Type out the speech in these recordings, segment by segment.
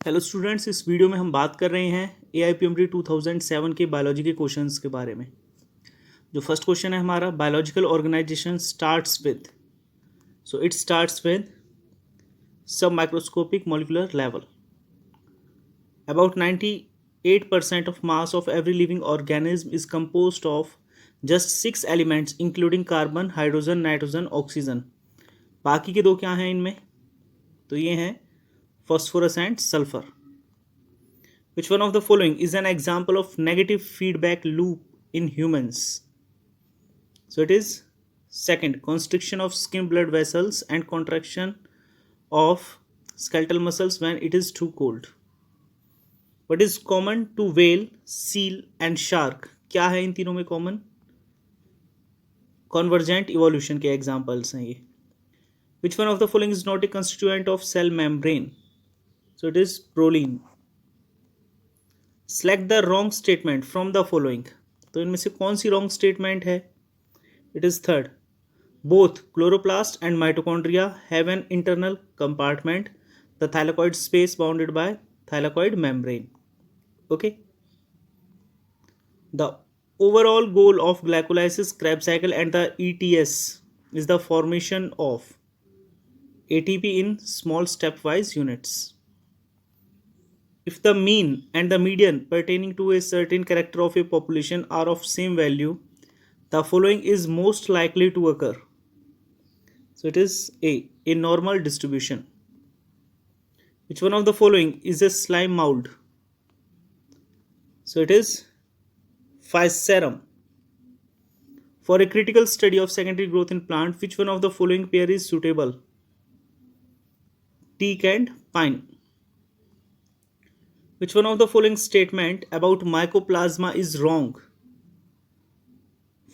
Hello students, इस video में हम बात कर रहे हैं AIPMD 2007 के बायोलॉजी के क्वेश्चंस के बारे में। जो फर्स्ट क्वेश्चन है हमारा, biological organisation starts with, so it starts with sub microscopic molecular level. About 98% of mass of every living organism is composed of just 6 elements including carbon, hydrogen, nitrogen, oxygen। बाकी के दो क्या हैं इनमें? तो ये हैं phosphorus and sulfur। Which one of the following is an example of negative feedback loop in humans? So it is second, constriction of skin blood vessels and contraction of skeletal muscles when it is too cold. What is common to whale, seal and shark? क्या है इन तीनों में common? Convergent evolution के examples हैं ये। Which one of the following is not a constituent of cell membrane? So it is proline। Select the wrong statement from the following। तो इनमें से कौन सी wrong statement है? It is third, both chloroplast and mitochondria have an internal compartment, the thylakoid space bounded by thylakoid membrane। Okay, the overall goal of glycolysis, Krebs cycle and the ETS is the formation of ATP in small stepwise units। If the mean and the median pertaining to a certain character of a population are of same value, the following is most likely to occur। So it is a normal distribution। Which one of the following is a slime mold? So it is Physarum। For a critical study of secondary growth in plant, which one of the following pair is suitable? Teak and pine। Which one of the following statement about mycoplasma is wrong?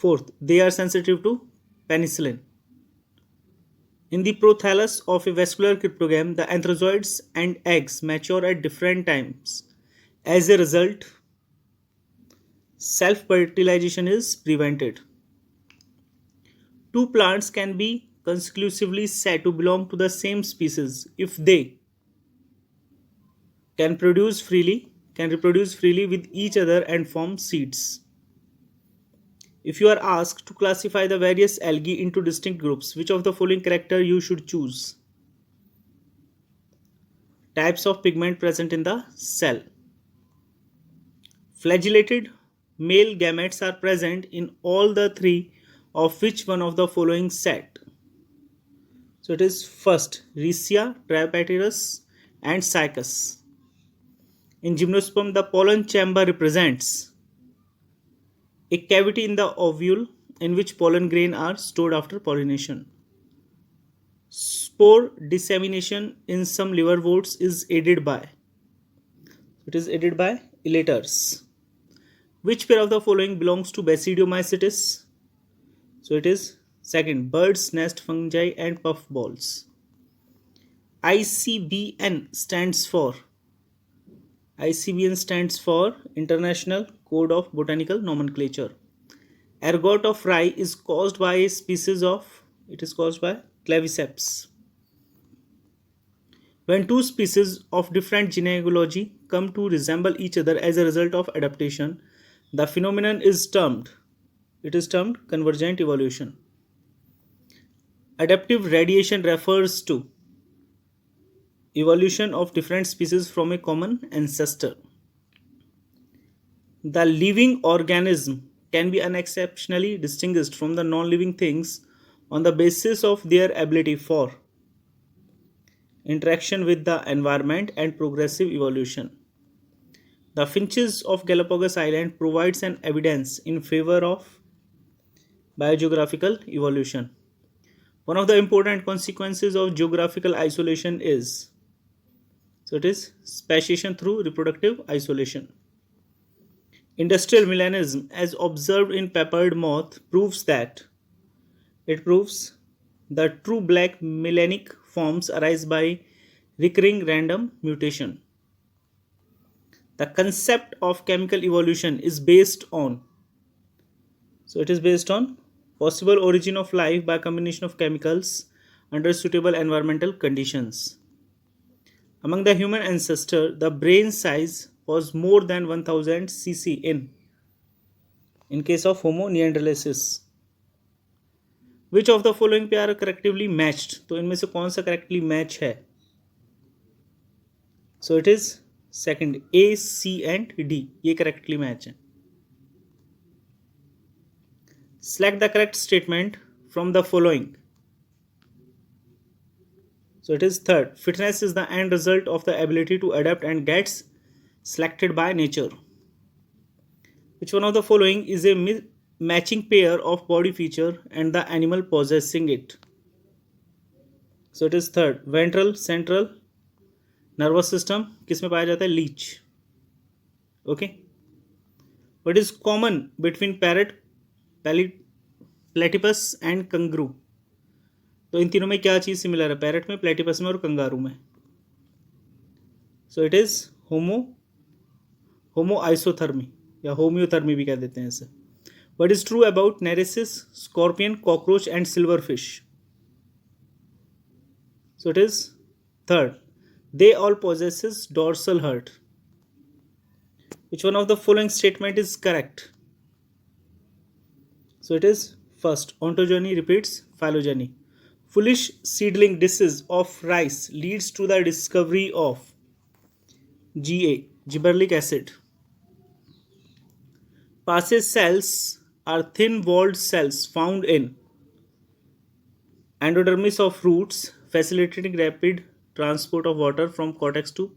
Fourth, they are sensitive to penicillin। In the prothallus of a vascular cryptogam, the anthrazoids and eggs mature at different times. As a result, self-fertilization is prevented। Two plants can be conclusively said to belong to the same species if they can reproduce freely with each other and form seeds। If you are asked to classify the various algae into distinct groups, which of the following character you should choose? Types of pigment present in the cell. Flagellated male gametes are present in all the three of which one of the following set? So it is first, Rhizia, Tripteris and Cycas। In gymnosperm, the pollen chamber represents a cavity in the ovule in which pollen grain are stored after pollination। Spore dissemination in some liverworts is aided by elaters। Which pair of the following belongs to Basidiomycetes? So it is second, bird's nest fungi and puffballs। ICBN stands for International Code of Botanical Nomenclature। Ergot of rye is caused by a species of, it is caused by Claviceps। When two species of different genealogy come to resemble each other as a result of adaptation, the phenomenon is termed convergent evolution। Adaptive radiation refers to evolution of different species from a common ancestor। The living organism can be unexceptionally distinguished from the non-living things on the basis of their ability for interaction with the environment and progressive evolution। The finches of Galapagos Island provides an evidence in favor of biogeographical evolution। One of the important consequences of geographical isolation is, so it is speciation through reproductive isolation। Industrial melanism, as observed in peppered moth, proves the true black melanic forms arise by recurring random mutation। The concept of chemical evolution is based on, possible origin of life by combination of chemicals under suitable environmental conditions। Among the human ancestor, the brain size was more than 1000 cc in case of Homo neanderthalensis. Which of the following pair are correctly matched? तो इनमें से कौन सा correctly match है? So it is second, A, C and D. ये correctly match है. Select the correct statement from the following. So it is third. Fitness is the end result of the ability to adapt and gets selected by nature. Which one of the following is a matching pair of body feature and the animal possessing it? So it is third. Ventral central nervous system किसमें पाया जाता है? Leach. Okay. What is common between parrot, platypus and kangaroo? तो इन तीनों में क्या चीज़ similar है? Parrot में, प्लेटिपस में और कंगारू में. सो इट इज होमोआइसोथर्मी या होम्योथर्मी भी कह देते हैं इसे. What is true about nereis, scorpion, cockroach and silver fish? So it is third. They all possesses dorsal heart. Which one of the following statement is correct? So it is first. Ontogeny repeats phylogeny. Foolish seedling dishes of rice leads to the discovery of Ga, gibberellic acid. Passage cells are thin-walled cells found in endodermis of roots, facilitating rapid transport of water from cortex to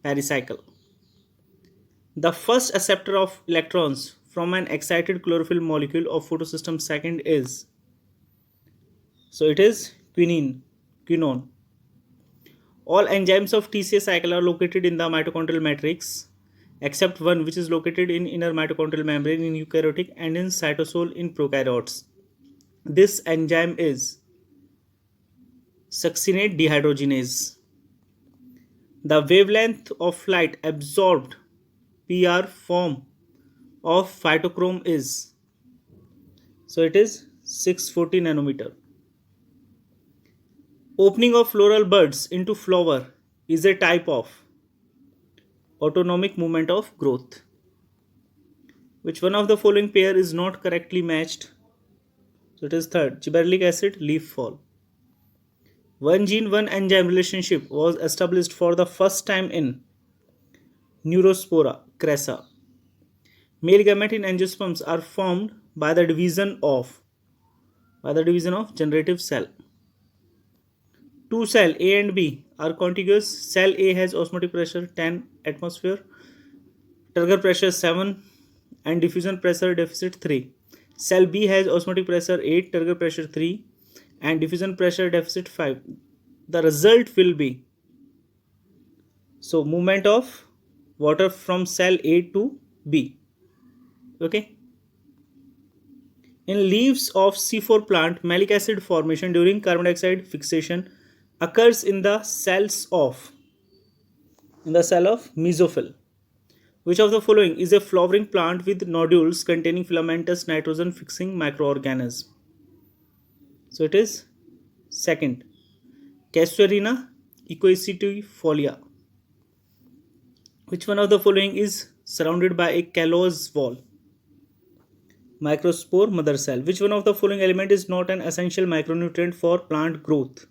pericycle. The first acceptor of electrons from an excited chlorophyll molecule of photosystem second is. So it is quinone. All enzymes of TCA cycle are located in the mitochondrial matrix except one which is located in inner mitochondrial membrane in eukaryotic and in cytosol in prokaryotes. This enzyme is succinate dehydrogenase. The wavelength of light absorbed PR form of phytochrome is. So it is 640 nanometer. Opening of floral buds into flower is a type of autonomic movement of growth. Which one of the following pair is not correctly matched? So it is third. Gibberellic acid, leaf fall. One gene, one enzyme relationship was established for the first time in Neurospora crassa. Male gamete in angiosperms are formed by the division of generative cell. Two cell A and B are contiguous. Cell A has osmotic pressure 10 atmosphere, turgor pressure 7 and diffusion pressure deficit 3. Cell B has osmotic pressure 8, turgor pressure 3 and diffusion pressure deficit 5. The result will be, so movement of water from cell A to B. Okay. In leaves of C4 plant, malic acid formation during carbon dioxide fixation occurs in the cell of mesophyll. Which of the following is a flowering plant with nodules containing filamentous nitrogen fixing microorganism? So it is second. Casuarina equisetiofolia. Which one of the following is surrounded by a callose wall? Microspore mother cell. Which one of the following element is not an essential micronutrient for plant growth?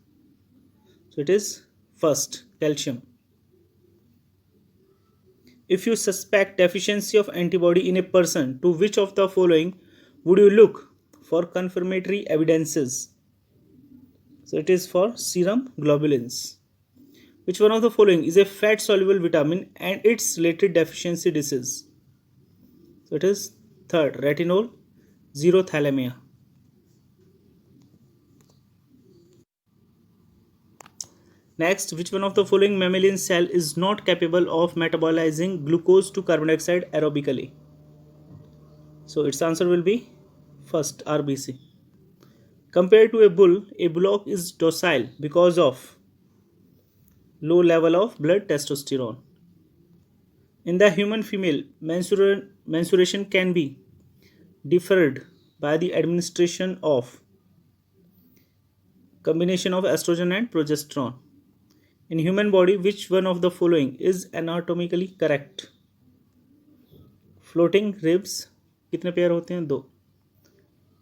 So it is first, calcium. If you suspect deficiency of antibody in a person, to which of the following would you look for confirmatory evidences? So it is for serum globulins. Which one of the following is a fat soluble vitamin and its related deficiency disease? So it is third, retinol, xerothalamia. Next, which one of the following mammalian cell is not capable of metabolizing glucose to carbon dioxide aerobically? So its answer will be first, RBC. Compared to a bull, a bullock is docile because of low level of blood testosterone. In the human female, menstruation can be deferred by the administration of combination of estrogen and progesterone. In human body, which one of the following is anatomically correct? Floating ribs कितने pair होते हैं? 2.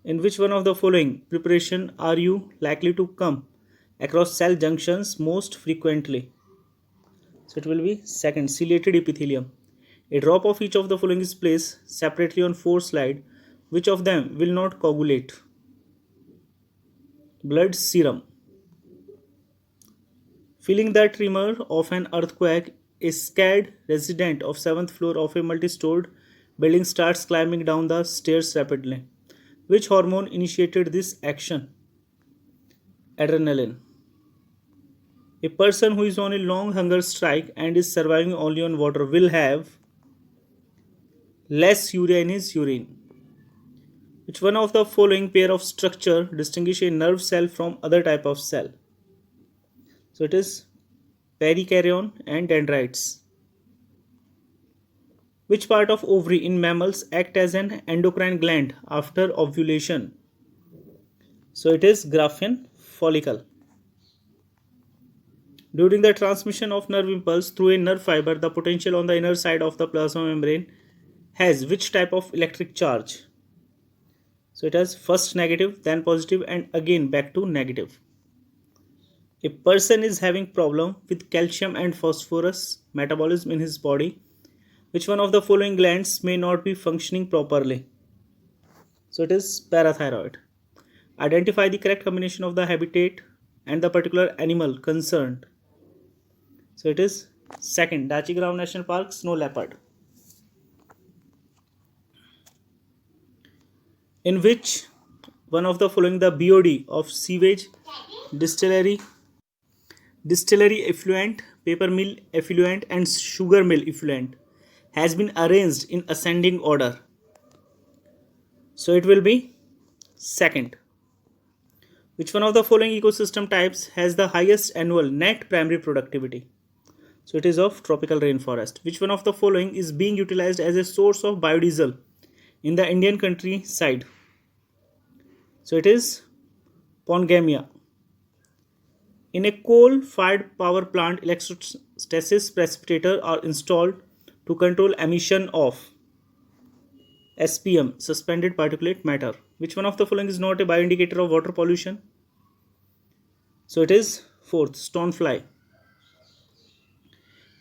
In which one of the following preparation are you likely to come across cell junctions most frequently? So it will be second, ciliated epithelium. A drop of each of the following is placed separately on 4 slide. Which of them will not coagulate? Blood serum. Feeling the tremor of an earthquake, a scared resident of 7th floor of a multi-stored building starts climbing down the stairs rapidly. Which hormone initiated this action? Adrenaline. A person who is on a long hunger strike and is surviving only on water will have less urea in his urine. Which one of the following pair of structure distinguish a nerve cell from other type of cell? So it is perikaryon and dendrites. Which part of ovary in mammals act as an endocrine gland after ovulation? So it is Graafian follicle. During the transmission of nerve impulse through a nerve fiber, the potential on the inner side of the plasma membrane has which type of electric charge? So it has first negative, then positive, and again back to negative. A person is having problem with calcium and phosphorus metabolism in his body. Which one of the following glands may not be functioning properly? So it is parathyroid. Identify the correct combination of the habitat and the particular animal concerned. So it is second, Dachigram National Park, snow leopard. In which one of the following the BOD of sewage, distillery effluent, paper mill effluent, and sugar mill effluent has been arranged in ascending order? So it will be second. Which one of the following ecosystem types has the highest annual net primary productivity? So it is of tropical rainforest. Which one of the following is being utilized as a source of biodiesel in the Indian countryside? So it is Pongamia. In a coal-fired power plant, electrostasis precipitator are installed to control emission of SPM, suspended particulate matter. Which one of the following is not a bioindicator of water pollution? So it is fourth, stonefly.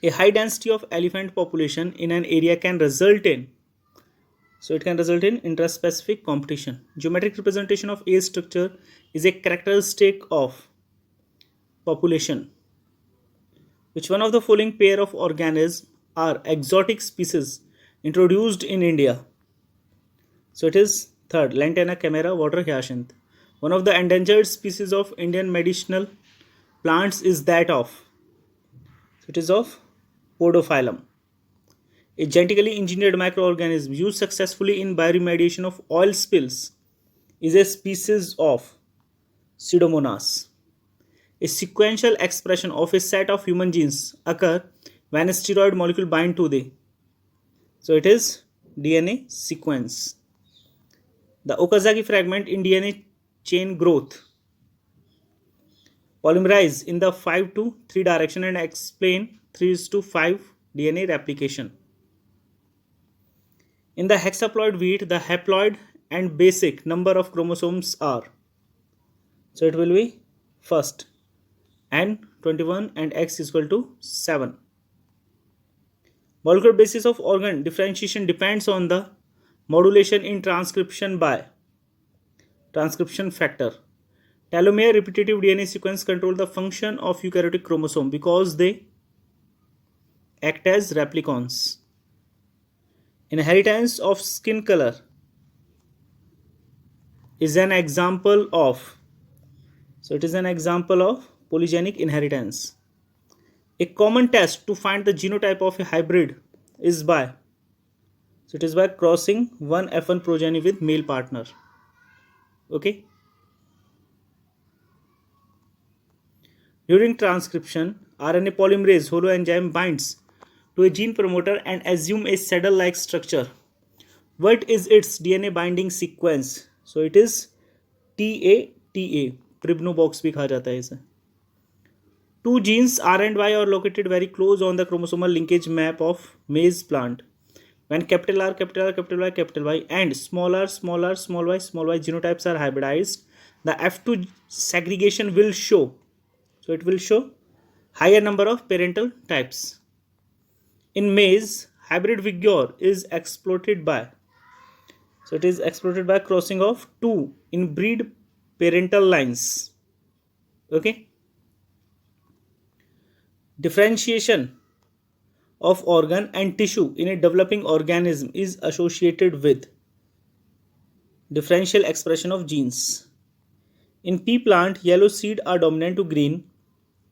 A high density of elephant population in an area can result in, so it can result in intraspecific competition. Geometric representation of a structure is a characteristic of population. Which one of the following pair of organisms are exotic species introduced in India? So it is third, Lantana camera water hyacinth. One of the endangered species of Indian medicinal plants is that of, so it is of Podophyllum. A genetically engineered microorganism used successfully in bioremediation of oil spills is a species of Pseudomonas. A sequential expression of a set of human genes occur when a steroid molecule binds to the, so it is DNA sequence. The Okazaki fragment in DNA chain growth polymerize in the 5 to 3 direction and explain 3:5 DNA replication. In the hexaploid wheat, the haploid and basic number of chromosomes are, so it will be first N21 and X is equal to 7. Molecular basis of organ differentiation depends on the modulation in transcription by transcription factor. Telomere repetitive DNA sequence control the function of eukaryotic chromosome because they act as replicons. Inheritance of skin color is an example of, so it is an example of polygenic inheritance. A common test to find the genotype of a hybrid is by, so it is by crossing one F1 progeny with male partner. Okay. During transcription, RNA polymerase holoenzyme binds to a gene promoter and assume a saddle-like structure. What is its DNA binding sequence? So it is TA, Pribno box भी कहा जाता है इसे. Two genes R and Y are located very close on the chromosomal linkage map of maize plant. When capital R, capital R, capital Y, capital Y, and small r, small y, small y genotypes are hybridized, the F2 segregation will show. So it will show higher number of parental types. In maize, hybrid vigor is exploited by. So it is exploited by crossing of two inbreed parental lines. Okay. Differentiation of organ and tissue in a developing organism is associated with differential expression of genes. In pea plant, yellow seed are dominant to green.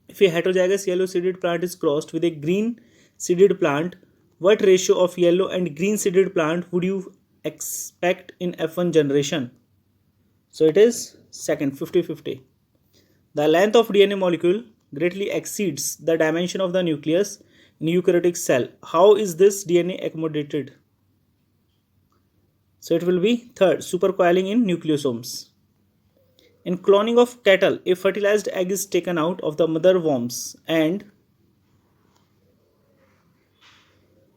If a heterozygous yellow seeded plant is crossed with a green seeded plant, what ratio of yellow and green seeded plant would you expect in F1 generation? So it is second, 50-50. The length of DNA molecule greatly exceeds the dimension of the nucleus in eukaryotic cell. How is this DNA accommodated? So it will be third, supercoiling in nucleosomes. In cloning of cattle, a fertilized egg is taken out of the mother worms, and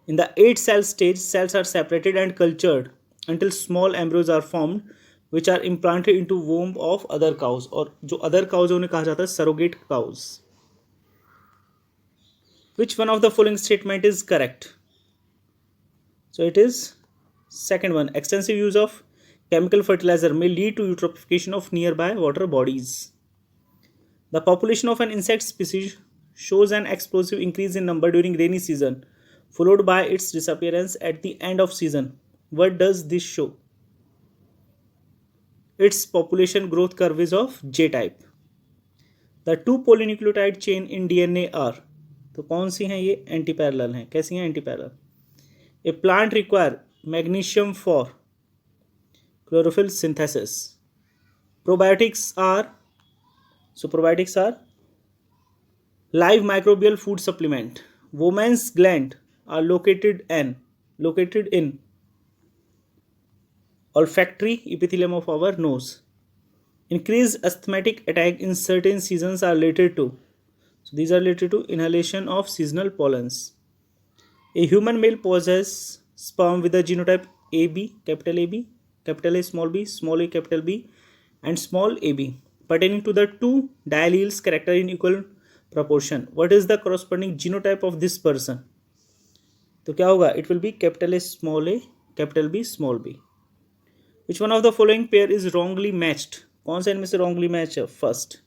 in the 8-cell stage, cells are separated and cultured until small embryos are formed, which are implanted into womb of other cows. और जो other cows उन्हें कहा जाता है surrogate cows. Which one of the following statement is correct? So it is second one. Extensive use of chemical fertilizer may lead to eutrophication of nearby water bodies. The population of an insect species shows an explosive increase in number during rainy season, followed by its disappearance at the end of season. What does this show? Its population growth curve is of J-type. The two polynucleotide chain in DNA are, तो कौन सी हैं ये? Anti parallel हैं. कैसी हैं? Anti parallel. A plant require magnesium for chlorophyll synthesis. Probiotics are live microbial food supplement. Women's gland are located in olfactory epithelium of our nose. Increased asthmatic attack in certain seasons are related to. So these are related to inhalation of seasonal pollens. A human male possesses sperm with the genotype AB, capital AB, capital A, small a, capital B, and small ab, pertaining to the two dialleles character in equal proportion. What is the corresponding genotype of this person? तो क्या होगा? It will be capital A, capital B, small b. Which one of the following pair is wrongly matched? कौन सा इनमें से wrongly matched है? First.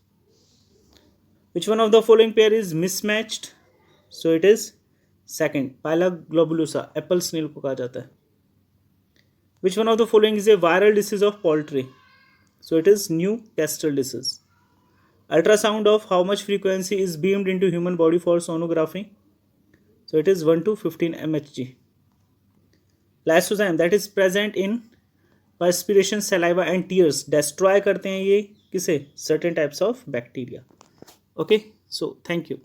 Which one of the following pair is mismatched? So it is second, Pila globulosa, apple snail को कहा जाता है. Which one of the following is a viral disease of poultry? So it is Newcastle disease. Ultrasound of how much frequency is beamed into human body for sonography? So it is 1 to 15 mHg. Lysozyme that is present in perspiration, saliva and tears destroy करते हैं ये किसे? Certain types of bacteria. Okay, so thank you.